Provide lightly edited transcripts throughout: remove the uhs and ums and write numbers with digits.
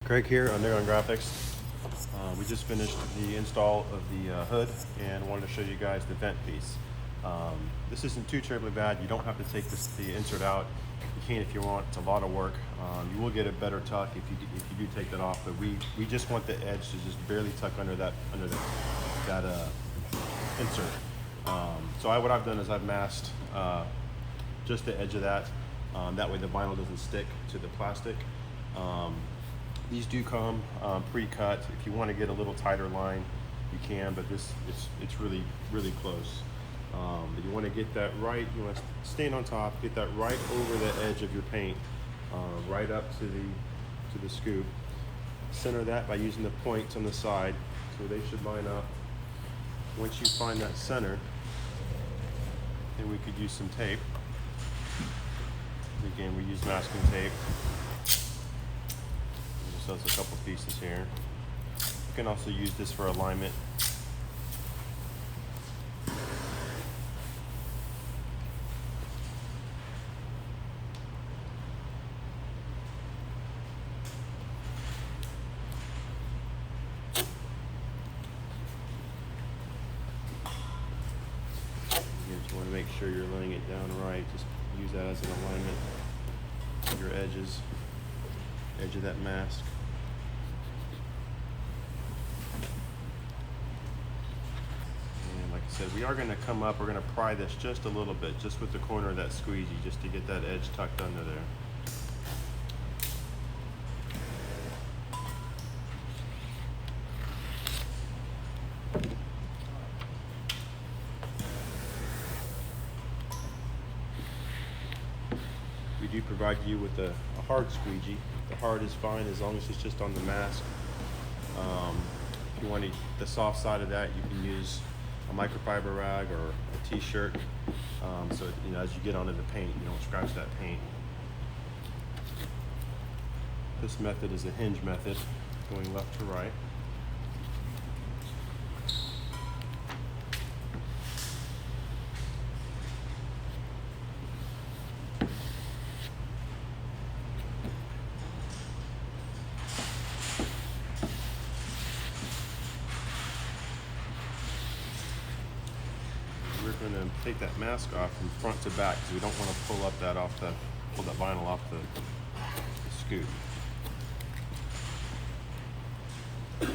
Greg here on Graphics. We just finished the install of the hood and wanted to show you guys the vent piece. This isn't too terribly bad. You don't have to take the insert out. You can if you want. It's a lot of work. You will get a better tuck if you do take that off. But we just want the edge to just barely tuck under that insert. So what I've done is I've masked just the edge of that. That way the vinyl doesn't stick to the plastic. These do come pre-cut. If you want to get a little tighter line, you can, but it's really close. But you want to get that right. You want to stand on top, get that right over the edge of your paint, right up to the scoop. Center that by using the points on the side, so they should line up. Once you find that center, then we could use some tape. Again, we use masking tape. So it's a couple pieces here. You can also use this for alignment. You just want to make sure you're laying it down right. Just use that as an alignment of your edges, edge of that mask. We are going to come up, we're going to pry this just a little bit, just with the corner of that squeegee, just to get that edge tucked under there. We do provide you with a hard squeegee. The hard is fine as long as it's just on the mask. If you want the soft side of that, you can use a microfiber rag or a t-shirt, so as you get onto the paint, you don't scratch that paint. This method is a hinge method, going left to right. We're going to take that mask off from front to back because we don't want to pull that vinyl off the scoop. Be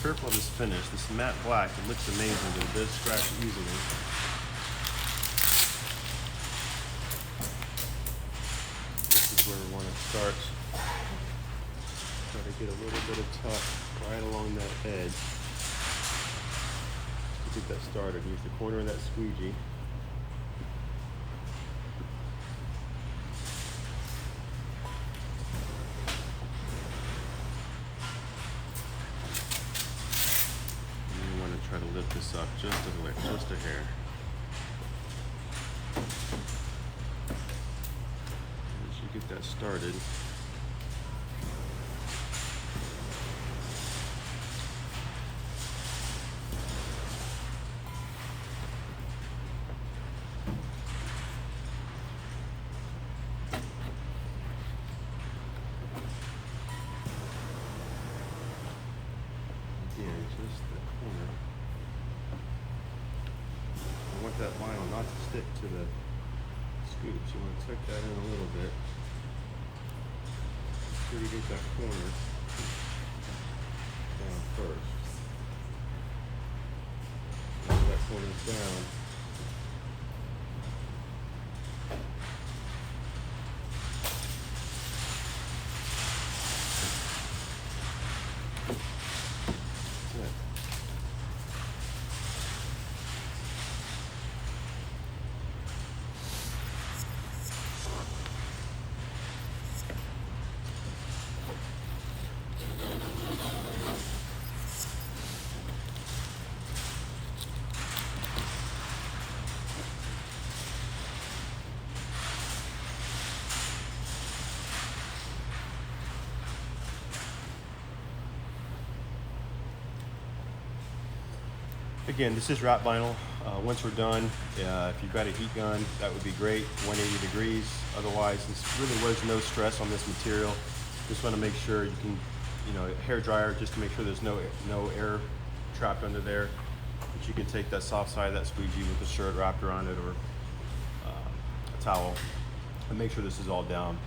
careful of this finish. This matte black, it looks amazing, but it does scratch easily. This is where we want to start. Try to get a little bit of tuck right along that edge to get that started. Use the corner of that squeegee. And you want to try to lift this up just a hair. Once you get that started, just the corner. I want that vinyl not to stick to the scoops. You want to tuck that in a little bit. Make sure you get that corner down first. Once that corner's down, Again, this is wrap vinyl. Once we're done, if you've got a heat gun, that would be great, 180 degrees. Otherwise, this really was no stress on this material. Just want to make sure you can, hair dryer, just to make sure there's no air trapped under there. But you can take that soft side of that squeegee with the shirt wrapped around it, or a towel, and make sure this is all down.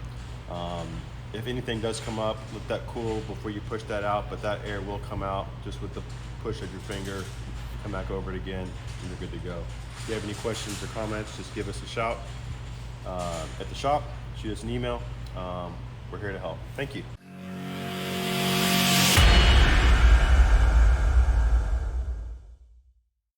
If anything does come up, let that cool before you push that out, but that air will come out just with the push of your finger. Come back over it again, and you're good to go. If you have any questions or comments, just give us a shout at the shop, shoot us an email. We're here to help. Thank you.